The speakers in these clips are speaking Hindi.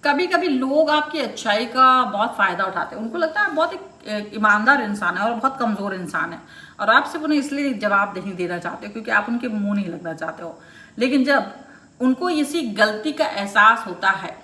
कभी कभी लोग आपकी अच्छाई का बहुत फायदा उठाते हैं। उनको लगता है आप बहुत एक ईमानदार इंसान है और बहुत कमजोर इंसान है, और आप सिर्फ उन्हें इसलिए जवाब नहीं देना चाहते हो क्योंकि आप उनके मुंह नहीं लगना चाहते हो। लेकिन जब उनको इसी गलती का एहसास होता है,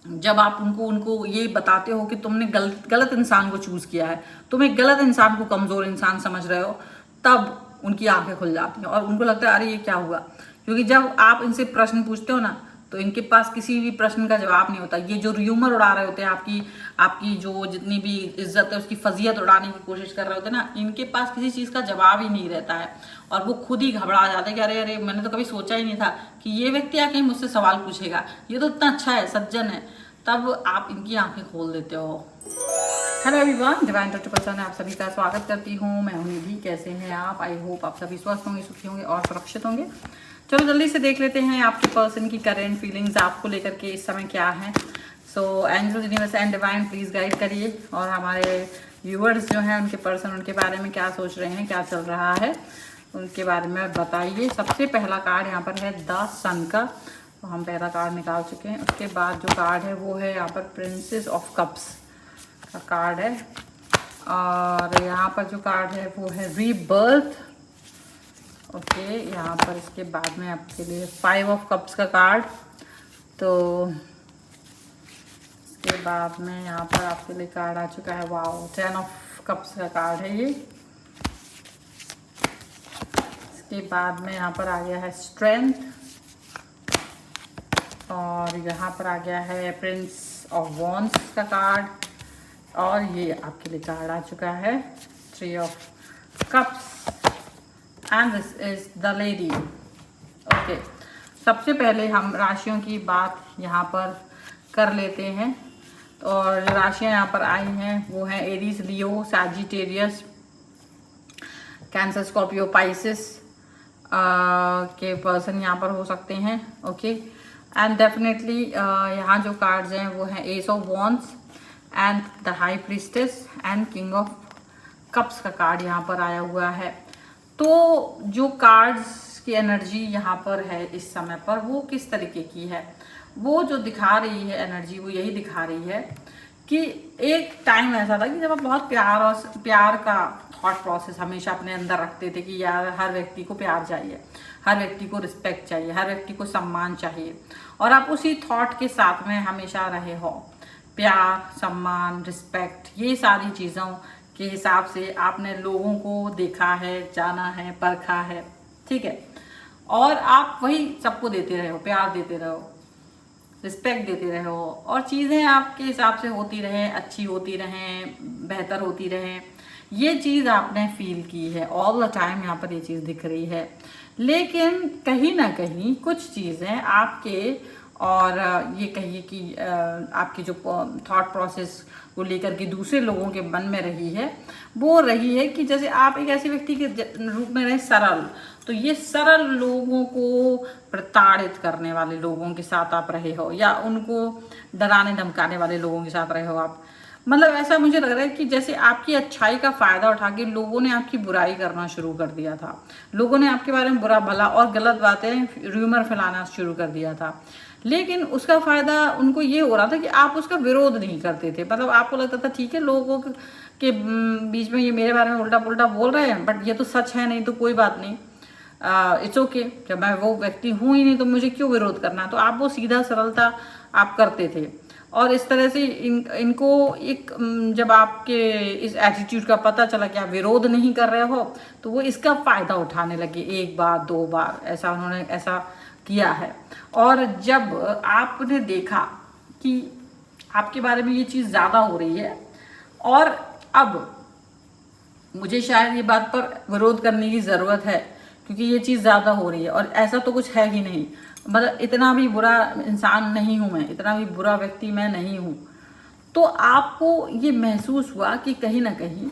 जब आप उनको उनको ये बताते हो कि तुमने गलत इंसान को चूज किया है, तुम एक गलत इंसान को कमजोर इंसान समझ रहे हो, तब उनकी आंखें खुल जाती हैं और उनको लगता है अरे ये क्या हुआ। क्योंकि जब आप इनसे प्रश्न पूछते हो ना, तो इनके पास किसी भी प्रश्न का जवाब नहीं होता। ये जो र्यूमर उड़ा रहे होते हैं, आपकी आपकी जो जितनी भी इज्जत है उसकी फजीयत उड़ाने की कोशिश कर रहे होते हैं ना, इनके पास किसी चीज का जवाब ही नहीं रहता है और वो खुद ही घबरा जाते हैं कि अरे अरे मैंने तो कभी सोचा ही नहीं था कि ये व्यक्ति आके मुझसे सवाल पूछेगा, ये तो इतना अच्छा है, सज्जन है। तब आप इनकी आंखें खोल देते हो। Hello everyone, divine touch person है, आप सभी का स्वागत करती हूँ। मैं हूँ निधि। कैसे हैं आप? आई होप आप सभी स्वस्थ होंगे, सुखी होंगे और सुरक्षित होंगे। चलो जल्दी से देख लेते हैं आपके पर्सन की करेंट फीलिंग्स आपको लेकर के इस समय क्या है। So angels, universe and divine please guide करिए, और हमारे व्यूअर्स जो हैं उनके पर्सन, उनके बारे में क्या सोच रहे हैं, क्या चल रहा है, उनके बारे में बताइए। सबसे पहला कार्ड यहाँ पर है द सन का, तो हम पहला कार्ड निकाल चुके हैं। उसके बाद जो कार्ड है वो है यहाँ पर प्रिंसेस ऑफ कप्स का कार्ड है, और यहाँ पर जो कार्ड है वो है रीबर्थ। ओके, यहाँ पर इसके बाद में आपके लिए 5 ऑफ कप्स का कार्ड, तो इसके बाद में यहाँ पर आपके लिए कार्ड आ चुका है, वाओ, 10 ऑफ कप्स का कार्ड है ये। इसके बाद में यहाँ पर आ गया है स्ट्रेंथ, और यहाँ पर आ गया है प्रिंस ऑफ वॉन्ड्स का कार्ड, और ये आपके लिए कार्ड आ चुका है 3 of cups, and this is the lady. Okay, सबसे पहले हम राशियों की बात यहाँ पर कर लेते हैं। और जो राशियाँ यहाँ पर आई हैं वो हैं एरीज, लियो, सैजिटेरियस, कैंसर, स्कॉर्पियो, पाइसिस के पर्सन यहाँ पर हो सकते हैं। ओके, एंड डेफिनेटली यहाँ जो कार्ड्स हैं वो हैं S of wands and the high priestess and king of cups का कार्ड यहाँ पर आया हुआ है। तो जो कार्ड्स की एनर्जी यहाँ पर है इस समय पर वो किस तरीके की है, वो जो दिखा रही है एनर्जी वो यही दिखा रही है कि एक टाइम ऐसा था कि जब आप बहुत प्यार का थॉट प्रोसेस हमेशा अपने अंदर रखते थे कि यार हर व्यक्ति को प्यार चाहिए, हर व्यक्ति को रिस्पेक्ट चाहिए, हर व्यक्ति को सम्मान चाहिए, और आप उसी थॉट के साथ में हमेशा रहे हो। प्यार, सम्मान, रिस्पेक्ट, ये सारी चीज़ों के हिसाब से आपने लोगों को देखा है, जाना है, परखा है, ठीक है, और आप वही सबको देते रहे हो, प्यार देते रहो, रिस्पेक्ट देते रहे हो, और चीज़ें आपके हिसाब से होती रहें, अच्छी होती रहें, बेहतर होती रहें। ये चीज़ आपने फील की है ऑल द टाइम, यहाँ पर ये चीज़ दिख रही है। लेकिन कहीं ना कहीं कुछ चीज़ें आपके, और ये कहिए कि आपकी जो थॉट प्रोसेस को लेकर के दूसरे लोगों के मन में रही है, वो रही है कि जैसे आप एक ऐसे व्यक्ति के रूप में रहे सरल, तो ये सरल लोगों को प्रताड़ित करने वाले लोगों के साथ आप रहे हो, या उनको डराने धमकाने वाले लोगों के साथ रहे हो आप। मतलब ऐसा मुझे लग रहा है कि जैसे आपकी अच्छाई का फायदा उठा के लोगों ने आपकी बुराई करना शुरू कर दिया था, लोगों ने आपके बारे में बुरा भला और गलत बातें, र्यूमर फैलाना शुरू कर दिया था। लेकिन उसका फायदा उनको ये हो रहा था कि आप उसका विरोध नहीं करते थे। मतलब आपको लगता था ठीक है, लोगों के बीच में ये मेरे बारे में उल्टा पुल्टा बोल रहे हैं, बट ये तो सच है नहीं, तो कोई बात नहीं, इट्स ओके, जब मैं वो व्यक्ति हूँ ही नहीं तो मुझे क्यों विरोध करना। तो आप वो सीधा सरलता आप करते थे, और इस तरह से इनको एक जब आपके इस एटीट्यूड का पता चला कि आप विरोध नहीं कर रहे हो, तो वो इसका फायदा उठाने लगे। 1 बार 2 बार ऐसा उन्होंने ऐसा किया है। और जब आपने देखा कि आपके बारे में ये चीज़ ज़्यादा हो रही है, और अब मुझे शायद ये बात पर विरोध करने की ज़रूरत है क्योंकि ये चीज़ ज़्यादा हो रही है, और ऐसा तो कुछ है ही नहीं, मतलब इतना भी बुरा इंसान नहीं हूँ मैं, इतना भी बुरा व्यक्ति मैं नहीं हूँ। तो आपको ये महसूस हुआ कि कहीं ना कहीं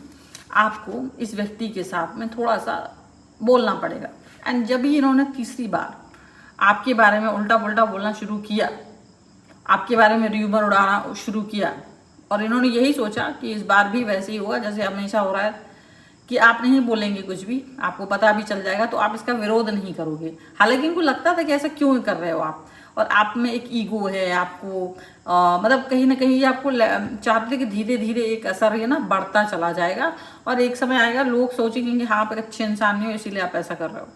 आपको इस व्यक्ति के साथ में थोड़ा सा बोलना पड़ेगा। एंड जब ही इन्होंने तीसरी बार आपके बारे में उल्टा पुल्टा बोलना शुरू किया, आपके बारे में र्यूमर उड़ाना शुरू किया, और इन्होंने यही सोचा कि इस बार भी वैसे ही होगा जैसे हमेशा हो रहा है कि आप नहीं बोलेंगे कुछ भी, आपको पता भी चल जाएगा, तो आप इसका विरोध नहीं करोगे। हालांकि इनको लगता था कि ऐसा क्यों कर रहे हो आप, और आप में एक ईगो है, आपको मतलब कहीं ना कहीं आपको चाहते थे कि धीरे धीरे एक असर है ना बढ़ता चला जाएगा, और एक समय आएगा लोग सोचेंगे कि हाँ आप एक अच्छे इंसान नहीं हो इसीलिए आप ऐसा कर रहे हो।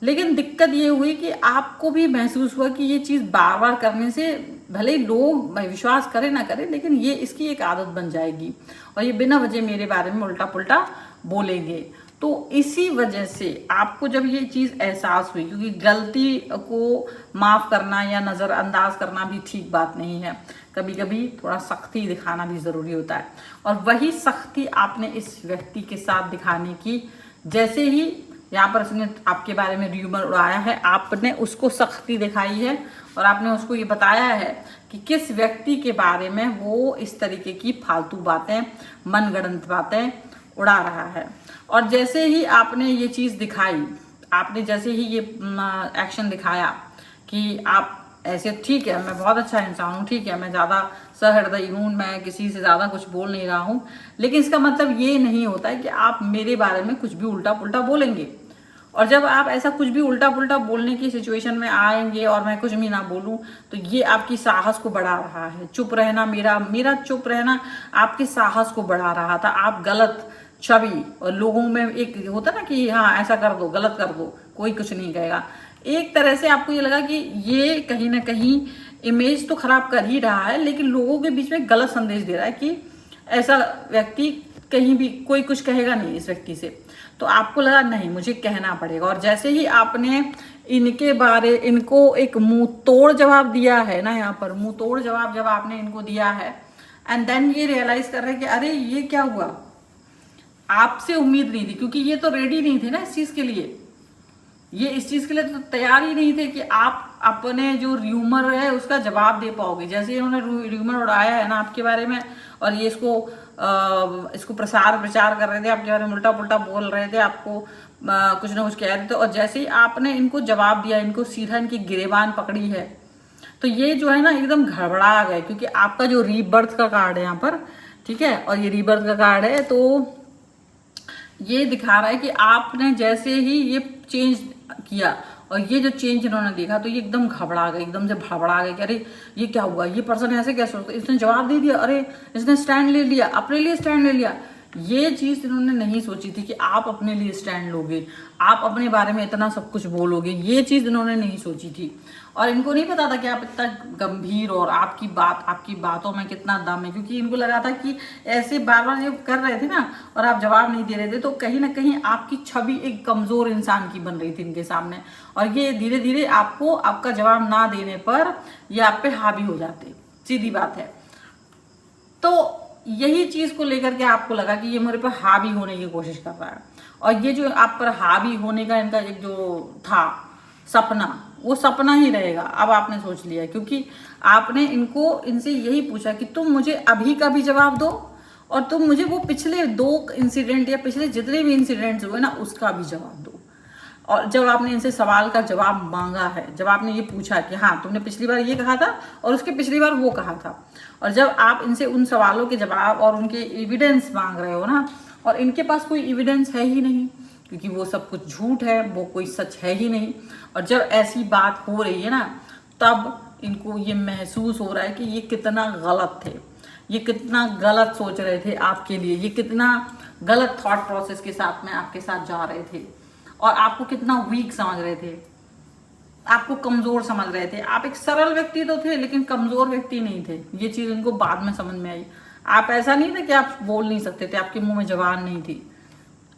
लेकिन दिक्कत ये हुई कि आपको भी महसूस हुआ कि ये चीज़ बार बार करने से भले ही लोग विश्वास करें ना करें, लेकिन ये इसकी एक आदत बन जाएगी और ये बिना वजह मेरे बारे में उल्टा पुल्टा बोलेंगे। तो इसी वजह से आपको जब ये चीज़ एहसास हुई, क्योंकि गलती को माफ़ करना या नज़रअंदाज करना भी ठीक बात नहीं है, कभी कभी थोड़ा सख्ती दिखाना भी ज़रूरी होता है, और वही सख्ती आपने इस व्यक्ति के साथ दिखाने की। जैसे ही यहाँ पर उसने आपके बारे में र्यूमर उड़ाया है, आपने उसको सख्ती दिखाई है और आपने उसको ये बताया है कि किस व्यक्ति के बारे में वो इस तरीके की फालतू बातें, मनगढ़ंत बातें उड़ा रहा है। और जैसे ही आपने ये चीज़ दिखाई, आपने जैसे ही ये एक्शन दिखाया कि आप ऐसे, ठीक है मैं बहुत अच्छा इंसान हूँ, ठीक है मैं ज़्यादा सहृदयी हूँ, मैं किसी से ज़्यादा कुछ बोल नहीं रहा हूँ, लेकिन इसका मतलब ये नहीं होता है कि आप मेरे बारे में कुछ भी उल्टा पुल्टा बोलेंगे। और जब आप ऐसा कुछ भी उल्टा पुल्टा बोलने की सिचुएशन में आएंगे और मैं कुछ भी ना बोलूं, तो ये आपकी साहस को बढ़ा रहा है। चुप रहना, मेरा चुप रहना आपके साहस को बढ़ा रहा था। आप गलत छवि, और लोगों में एक होता ना कि हाँ ऐसा कर दो, गलत कर दो, कोई कुछ नहीं कहेगा, एक तरह से आपको ये लगा कि ये कहीं ना कहीं इमेज तो खराब कर ही रहा है, लेकिन लोगों के बीच में गलत संदेश दे रहा है कि ऐसा व्यक्ति कहीं भी कोई कुछ कहेगा नहीं इस व्यक्ति से। तो आपको लगा नहीं मुझे कहना पड़ेगा, और जैसे ही आपने इनको एक मुंह तोड़ जवाब दिया है ना, यहाँ पर मुंह तोड़ जवाब जब आपने इनको दिया है, एंड देन ये रियलाइज कर रहे हैं कि अरे ये क्या हुआ, आपसे उम्मीद नहीं थी, क्योंकि ये तो रेडी नहीं थे ना इस चीज के लिए, ये इस चीज के लिए तो तैयार ही नहीं थे कि आप अपने जो र्यूमर है उसका जवाब दे पाओगे। जैसे इन्होंने र्यूमर उड़ाया है ना आपके बारे में, और ये इसको प्रचार कर रहे थे आपके बारे में, उल्टा पुल्टा बोल रहे थे, आपको कुछ ना कुछ कह रहे थे, और जैसे ही आपने इनको जवाब दिया, इनको सीधा इनकी गिरेबान पकड़ी है, तो ये जो है ना एकदम घबरा गए, क्योंकि आपका जो रीबर्थ का कार्ड है यहाँ पर, ठीक है, और ये रीबर्थ का कार्ड है, तो ये दिखा रहा है कि आपने जैसे ही ये चेंज किया और ये जो चेंज इन्होंने देखा, तो ये एकदम घबरा गए, एकदम से भड़बड़ा गए कि अरे ये क्या हुआ, ये पर्सन ऐसे कैसे सोचता, इसने जवाब दे दिया, अरे इसने स्टैंड ले लिया, अपने लिए स्टैंड ले लिया। ये चीज इन्होंने नहीं सोची थी कि आप अपने लिए स्टैंड लोगे, आप अपने बारे में इतना सब कुछ बोलोगे, ये चीज इन्होंने नहीं सोची थी। और इनको नहीं पता था कि आप इतना गंभीर, और आपकी बातों में कितना दम है, क्योंकि इनको लगा था कि ऐसे बार बार जब कर रहे थे ना और आप जवाब नहीं दे रहे थे, तो कहीं ना कहीं आपकी छवि एक कमजोर इंसान की बन रही थी इनके सामने, और ये धीरे धीरे आपका जवाब ना देने पर ये आप पे हावी हो जाते, सीधी बात है। तो यही चीज को लेकर के आपको लगा कि ये मेरे पर हावी होने की कोशिश कर रहा है, और ये जो आप पर हावी होने का इनका एक जो था सपना, वो सपना ही रहेगा, अब आपने सोच लिया, क्योंकि आपने इनसे यही पूछा कि तुम मुझे अभी का भी जवाब दो, और तुम मुझे वो पिछले 2 इंसिडेंट या पिछले जितने भी इंसिडेंट्स हुए ना उसका भी जवाब दो। और जब आपने इनसे सवाल का जवाब मांगा है, जब आपने ये पूछा कि हाँ तुमने पिछली बार ये कहा था और उसके पिछली बार वो कहा था, और जब आप इनसे उन सवालों के जवाब और उनके एविडेंस मांग रहे हो ना, और इनके पास कोई एविडेंस है ही नहीं, क्योंकि वो सब कुछ झूठ है, वो कोई सच है ही नहीं, और जब ऐसी बात हो रही है ना, तब इनको ये महसूस हो रहा है कि ये कितना गलत थे, ये कितना गलत सोच रहे थे आपके लिए, ये कितना गलत थॉट प्रोसेस के साथ में आपके साथ जा रहे थे, और आपको कितना वीक समझ रहे थे, आपको कमजोर समझ रहे थे। आप एक सरल व्यक्ति तो थे, लेकिन कमजोर व्यक्ति नहीं थे, ये चीज इनको बाद में समझ में आई। आप ऐसा नहीं था कि आप बोल नहीं सकते थे, आपके मुंह में जबान नहीं थी,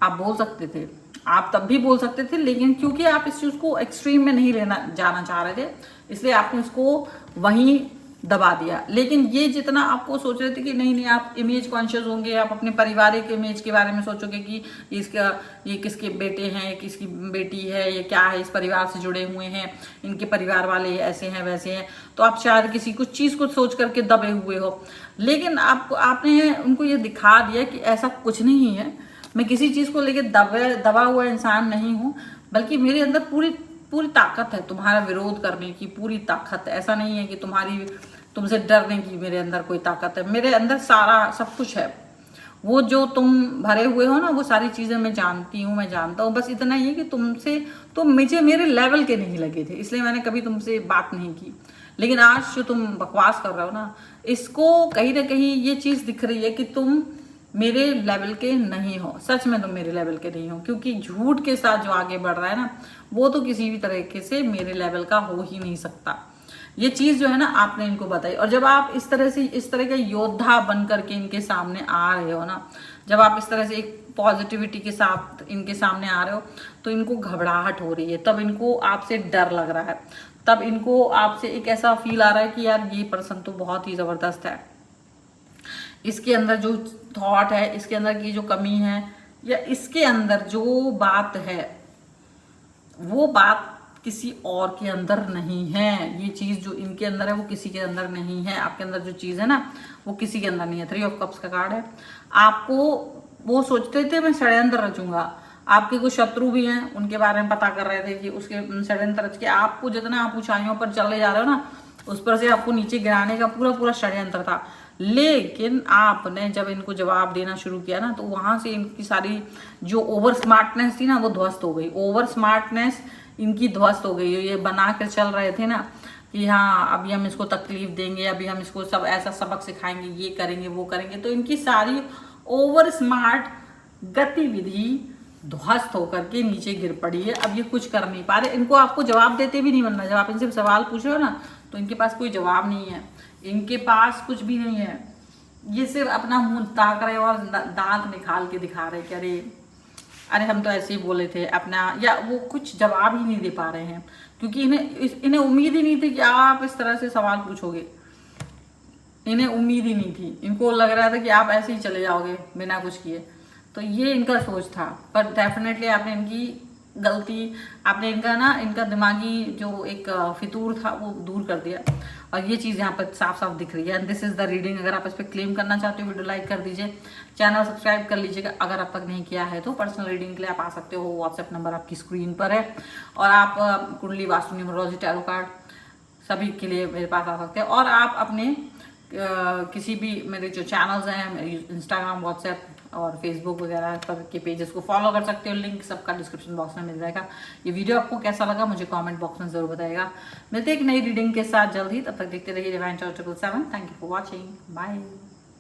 आप बोल सकते थे, आप तब भी बोल सकते थे, लेकिन क्योंकि आप इस चीज को एक्सट्रीम में नहीं जाना चाह रहे थे, इसलिए आपने उसको वहीं दबा दिया। लेकिन ये जितना आपको सोच रहे थे कि नहीं आप इमेज कॉन्शियस होंगे, आप अपने पारिवारिक इमेज के बारे में सोचोगे कि ये किसके बेटे हैं, ये किसकी बेटी है, ये क्या है, इस परिवार से जुड़े हुए हैं, इनके परिवार वाले ऐसे हैं वैसे हैं, तो आप शायद किसी कुछ चीज़ को सोच करके दबे हुए हो। लेकिन आपने उनको ये दिखा दिया कि ऐसा कुछ नहीं है, मैं किसी चीज़ को लेकर दबा हुआ इंसान नहीं हूँ, बल्कि मेरे अंदर पूरी ताकत है, तुम्हारा विरोध करने की पूरी ताकत है। ऐसा नहीं है कि तुमसे डरने की मेरे अंदर कोई ताकत है, मेरे अंदर सारा सब कुछ है। वो जो तुम भरे हुए हो ना, वो सारी चीजें मैं जानती हूँ, मैं जानता हूँ। बस इतना ही कि तुमसे तुम मुझे मेरे लेवल के नहीं लगे थे, इसलिए मैंने कभी तुमसे बात नहीं की। लेकिन आज जो तुम बकवास कर रहे हो ना, इसको कहीं ना कहीं ये चीज दिख रही है कि तुम मेरे लेवल के नहीं हो। सच में तुम मेरे लेवल के नहीं हो, क्योंकि झूठ के साथ जो आगे बढ़ रहा है ना, वो तो किसी भी तरीके से मेरे लेवल का हो ही नहीं सकता। ये चीज जो है ना, आपने इनको बताई। और जब आप इस तरह से, इस तरह के योद्धा बन करके इनके सामने आ रहे हो ना, जब आप इस तरह से एक पॉजिटिविटी के साथ इनके सामने आ रहे हो, तो इनको घबराहट हो रही है, तब इनको आपसे डर लग रहा है, तब इनको आपसे एक ऐसा फील आ रहा है कि यार ये पर्सन तो बहुत ही जबरदस्त है, इसके अंदर जो थॉट है, इसके अंदर की जो कमी है, या इसके अंदर जो बात है, वो बात किसी और के अंदर नहीं है। ये चीज जो इनके अंदर है वो किसी के अंदर नहीं है। आपके अंदर जो चीज है ना, वो किसी के अंदर नहीं है। 3 ऑफ कप्स का कार्ड है। आपको वो सोचते थे मैं षड्यंत्र रचूंगा, आपके कुछ शत्रु भी हैं, उनके बारे में पता कर रहे थे कि उसके षड्यंत्र रच के आपको जितना आप ऊंचाइयों पर चले जा रहे हो ना, उस पर से आपको नीचे गिराने का पूरा पूरा षड्यंत्र था। लेकिन आपने जब इनको जवाब देना शुरू किया ना, तो वहां से इनकी सारी जो ओवर स्मार्टनेस थी ना, वो ध्वस्त हो गई। ओवर स्मार्टनेस इनकी ध्वस्त हो गई। ये बना कर चल रहे थे ना कि हाँ अभी हम इसको तकलीफ देंगे, अभी हम इसको सब ऐसा सबक सिखाएंगे, ये करेंगे वो करेंगे, तो इनकी सारी ओवर स्मार्ट गतिविधि ध्वस्त होकर के नीचे गिर पड़ी है। अब ये कुछ कर नहीं पा रहे। इनको आपको जवाब देते भी नहीं बनना। जब आप इनसे सवाल पूछ रहे हो ना, तो इनके पास कोई जवाब नहीं है, इनके पास कुछ भी नहीं है। ये सिर्फ अपना मुंह ताक रहे और दांत निकाल के दिखा रहे कि अरे हम तो ऐसे ही बोले थे अपना, या वो कुछ जवाब ही नहीं दे पा रहे हैं, क्योंकि इन्हें उम्मीद ही नहीं थी कि आप इस तरह से सवाल पूछोगे। इन्हें उम्मीद ही नहीं थी। इनको लग रहा था कि आप ऐसे ही चले जाओगे बिना कुछ किए। तो ये इनका सोच था। पर डेफिनेटली आपने इनकी गलती, आपने इनका दिमागी जो एक फितूर था वो दूर कर दिया। और ये चीज़ यहाँ पर साफ साफ दिख रही है। And this is the reading. अगर आप इस पर क्लेम करना चाहते हो, वीडियो लाइक कर दीजिए, चैनल सब्सक्राइब कर लीजिएगा। अगर अब तक नहीं किया है तो पर्सनल रीडिंग के लिए आप आ सकते हो। व्हाट्सएप नंबर आपकी स्क्रीन पर है। और आप कुंडली, वास्तु, न्यूमरोलॉजी, टैरो कार्ड सभी के लिए मेरे पास आ सकते हैं। और आप अपने किसी भी मेरे जो चैनल्स हैं, मेरे इंस्टाग्राम, व्हाट्सएप और फेसबुक वगैरह पर के पेजेस को फॉलो कर सकते हो। लिंक सबका डिस्क्रिप्शन बॉक्स में मिल जाएगा। ये वीडियो आपको कैसा लगा मुझे कमेंट बॉक्स में जरूर बताइएगा। मिलते हैं एक नई रीडिंग के साथ जल्द ही। तब तक देखते रहिए Divine Choice 777। Thank you for watching. Bye.